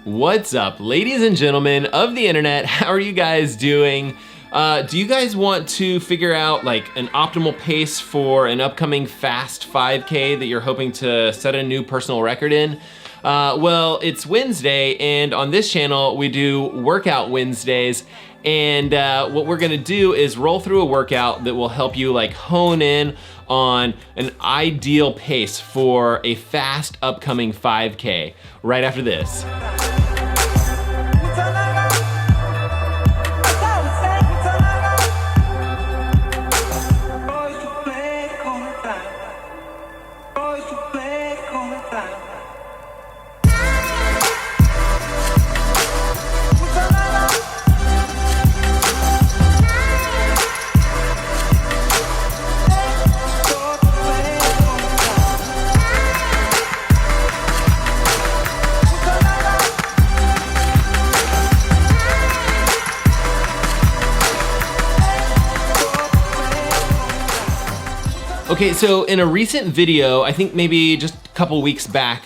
What's up, ladies and gentlemen of the internet? How are you guys doing? Do you guys want to figure out like an optimal pace for an upcoming fast 5K that you're hoping to set a new personal record in? Well, it's Wednesday, and on this channel we do Workout Wednesdays, and what we're gonna do is roll through a workout that will help you like hone in on an ideal pace for a fast upcoming 5K right after this. Okay, so in a recent video, I think maybe just a couple weeks back,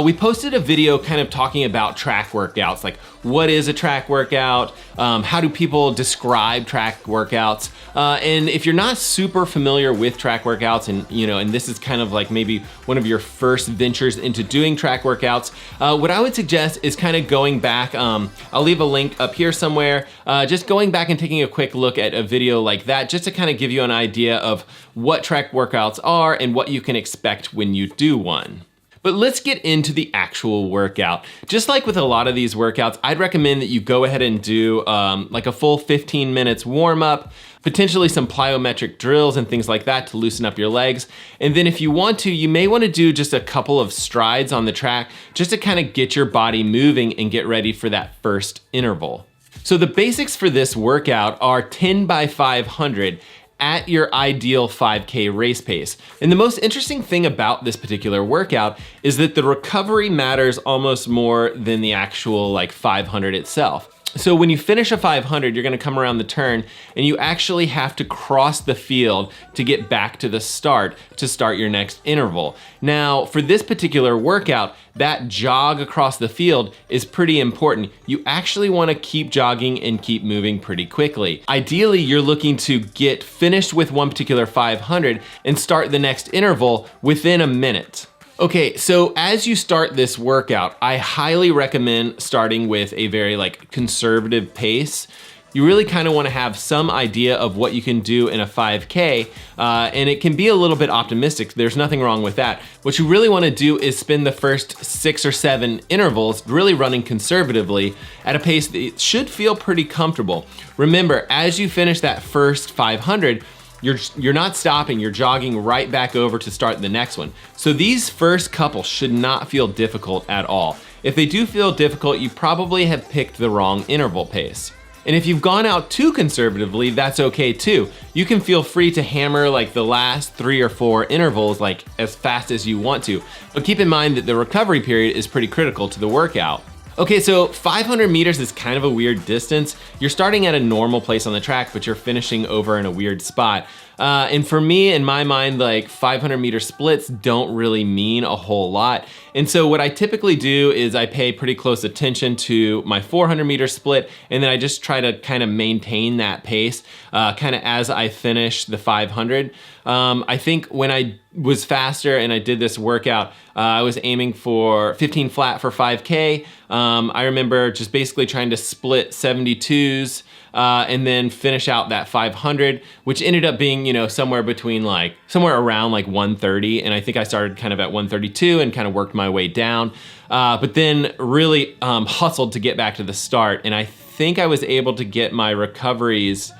we posted a video kind of talking about track workouts, like what is a track workout, how do people describe track workouts, and if you're not super familiar with track workouts and this is kind of like maybe one of your first ventures into doing track workouts, what I would suggest is kind of going back, I'll leave a link up here somewhere, just going back and taking a quick look at a video like that just to kind of give you an idea of what track workouts are and what you can expect when you do one. But let's get into the actual workout. Just like with a lot of these workouts, I'd recommend that you go ahead and do like a full 15 minutes warm up, potentially some plyometric drills and things like that to loosen up your legs. And then if you want to, you may want to do just a couple of strides on the track just to kind of get your body moving and get ready for that first interval. So the basics for this workout are 10 by 500 at your ideal 5K race pace. And the most interesting thing about this particular workout is that the recovery matters almost more than the actual like 500 itself. So when you finish a 500, you're gonna come around the turn and you actually have to cross the field to get back to the start to start your next interval. Now, for this particular workout, that jog across the field is pretty important. You actually wanna keep jogging and keep moving pretty quickly. Ideally, you're looking to get finished with one particular 500 and start the next interval within a minute. Okay, so as you start this workout, I highly recommend starting with a very like conservative pace. You really kind of want to have some idea of what you can do in a 5K, and it can be a little bit optimistic. There's nothing wrong with that. What you really want to do is spend the first 6 or 7 intervals really running conservatively at a pace that should feel pretty comfortable. Remember, as you finish that first 500, you're not stopping, you're jogging right back over to start the next one. So these first couple should not feel difficult at all. If they do feel difficult, you probably have picked the wrong interval pace. And if you've gone out too conservatively, that's okay too. You can feel free to hammer like the last 3 or 4 intervals like as fast as you want to. But keep in mind that the recovery period is pretty critical to the workout. Okay, so 500 meters is kind of a weird distance. You're starting at a normal place on the track, but you're finishing over in a weird spot. And for me, in my mind, like 500 meter splits don't really mean a whole lot. And so what I typically do is I pay pretty close attention to my 400 meter split, and then I just try to kind of maintain that pace kind of as I finish the 500. I think when I was faster and I did this workout, I was aiming for 15 flat for 5K. I remember just basically trying to split 72s and then finish out that 500, which ended up being, somewhere around like 130. And I think I started kind of at 132 and kind of worked my way down. But then really hustled to get back to the start. And I think I was able to get my recoveries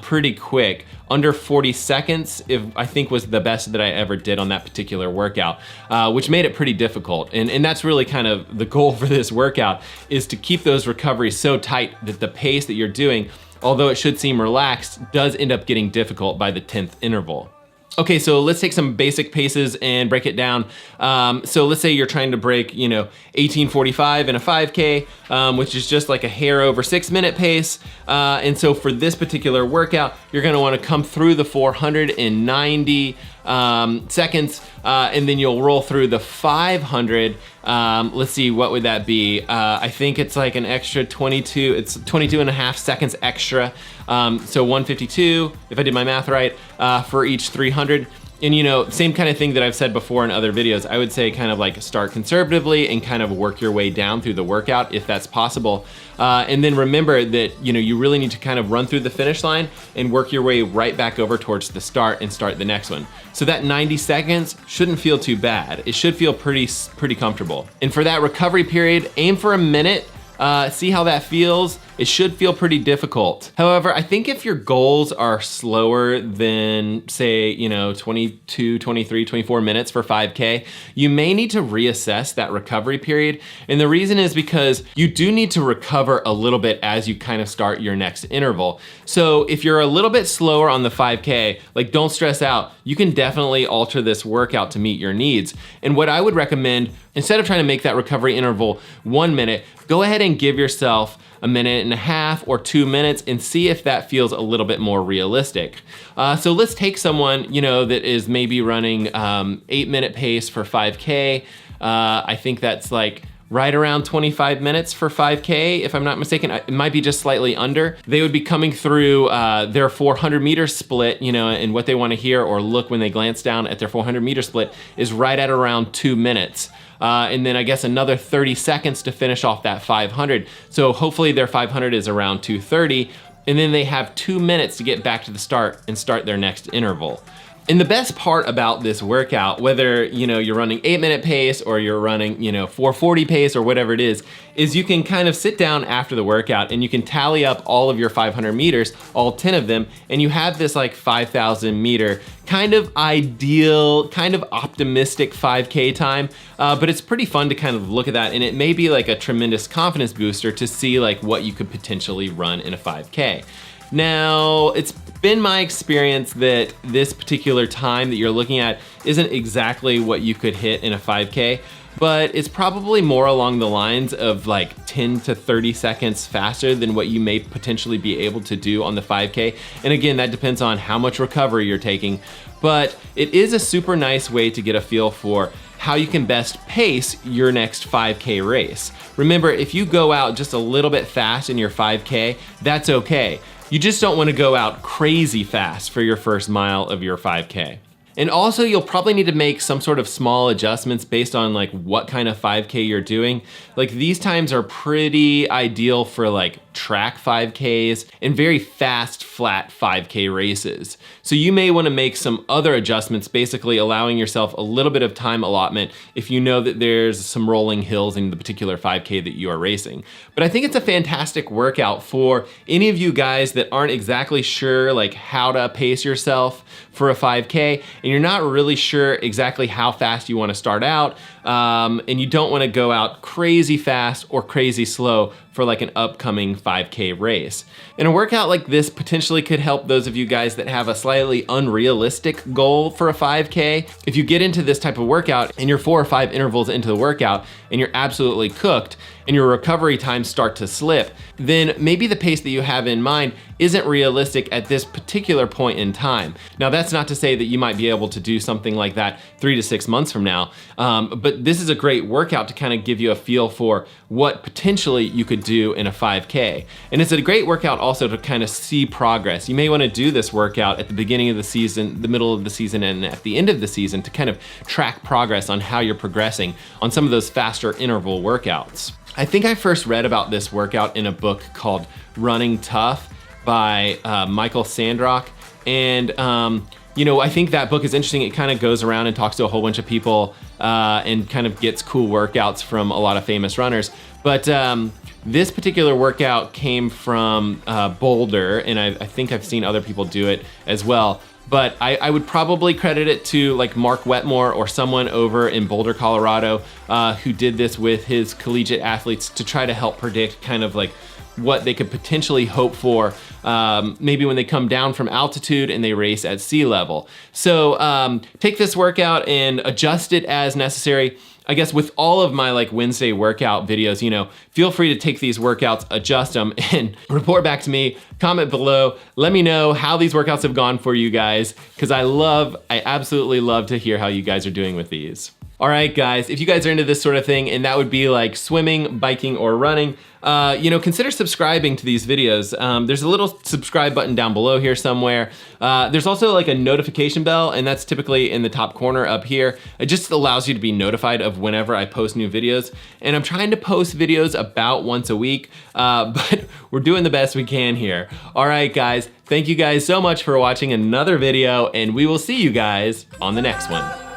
pretty quick. Under 40 seconds, I think was the best that I ever did on that particular workout, which made it pretty difficult. And that's really kind of the goal for this workout, is to keep those recoveries so tight that the pace that you're doing, although it should seem relaxed, does end up getting difficult by the 10th interval. Okay, so let's take some basic paces and break it down. So let's say you're trying to break, 18:45 in a 5K, which is just like a hair over 6-minute pace. And so for this particular workout, you're gonna wanna come through the 490, seconds, and then you'll roll through the 500. Let's see, what would that be? I think it's like an extra 22, it's 22 and a half seconds extra. So 152, if I did my math right, for each 300. And you know, same kind of thing that I've said before in other videos, I would say kind of like start conservatively and kind of work your way down through the workout if that's possible. And then remember that, you know, you really need to kind of run through the finish line and work your way right back over towards the start and start the next one. So that 90 seconds shouldn't feel too bad. It should feel pretty comfortable. And for that recovery period, aim for a minute. See how that feels. It should feel pretty difficult. However, I think if your goals are slower than, say, you know, 22, 23, 24 minutes for 5K, you may need to reassess that recovery period. And the reason is because you do need to recover a little bit as you kind of start your next interval. So if you're a little bit slower on the 5K, like, don't stress out. You can definitely alter this workout to meet your needs. And what I would recommend, instead of trying to make that recovery interval 1 minute, go ahead and give yourself a minute and a half or 2 minutes and see if that feels a little bit more realistic. So let's take someone, you know, that is maybe running 8-minute pace for 5K. I think that's like right around 25 minutes for 5K, if I'm not mistaken. It might be just slightly under. They would be coming through their 400-meter split, you know, and what they want to hear or look when they glance down at their 400-meter split is right at around 2 minutes. And then I guess another 30 seconds to finish off that 500. So hopefully their 500 is around 2:30, and then they have 2 minutes to get back to the start and start their next interval. And the best part about this workout, whether, you know, you're running 8-minute pace or you're running, you know, 440 pace or whatever it is you can kind of sit down after the workout and you can tally up all of your 500 meters, all 10 of them, and you have this like 5,000 meter kind of ideal, kind of optimistic 5K time, but it's pretty fun to kind of look at that, and it may be like a tremendous confidence booster to see like what you could potentially run in a 5K. Now, it's been my experience that this particular time that you're looking at isn't exactly what you could hit in a 5K, but it's probably more along the lines of like 10 to 30 seconds faster than what you may potentially be able to do on the 5K. And again, that depends on how much recovery you're taking, but it is a super nice way to get a feel for how you can best pace your next 5K race. Remember, if you go out just a little bit fast in your 5K, that's okay. You just don't want to go out crazy fast for your first mile of your 5K. And also, you'll probably need to make some sort of small adjustments based on like what kind of 5K you're doing. Like, these times are pretty ideal for like track 5Ks and very fast, flat 5K races. So you may want to make some other adjustments, basically allowing yourself a little bit of time allotment if you know that there's some rolling hills in the particular 5K that you are racing. But I think it's a fantastic workout for any of you guys that aren't exactly sure like how to pace yourself for a 5K, and you're not really sure exactly how fast you want to start out, and you don't want to go out crazy fast or crazy slow for like an upcoming 5K race. And a workout like this potentially could help those of you guys that have a slightly unrealistic goal for a 5K. If you get into this type of workout and you're 4 or 5 intervals into the workout and you're absolutely cooked and your recovery times start to slip, then maybe the pace that you have in mind isn't realistic at this particular point in time. Now, that's not to say that you might be able to do something like that 3 to 6 months from now, but this is a great workout to kind of give you a feel for what potentially you could do in a 5K. And it's a great workout also to kind of see progress. You may want to do this workout at the beginning of the season, the middle of the season, and at the end of the season to kind of track progress on how you're progressing on some of those faster interval workouts. I think I first read about this workout in a book called Running Tough by Michael Sandrock. And you know, I think that book is interesting. It kind of goes around and talks to a whole bunch of people and kind of gets cool workouts from a lot of famous runners. But this particular workout came from Boulder, and I think I've seen other people do it as well. But I would probably credit it to like Mark Wetmore or someone over in Boulder, Colorado, who did this with his collegiate athletes to try to help predict kind of like what they could potentially hope for maybe when they come down from altitude and they race at sea level. So take this workout and adjust it as necessary. I guess with all of my like Wednesday workout videos, you know, feel free to take these workouts, adjust them, and report back to me, comment below, let me know how these workouts have gone for you guys, because I absolutely love to hear how you guys are doing with these. All right, guys, if you guys are into this sort of thing, and that would be like swimming, biking, or running, you know, consider subscribing to these videos. There's a little subscribe button down below here somewhere. There's also like a notification bell, and that's typically in the top corner up here. It just allows you to be notified of whenever I post new videos. And I'm trying to post videos about once a week, but we're doing the best we can here. All right, guys, thank you guys so much for watching another video, and we will see you guys on the next one.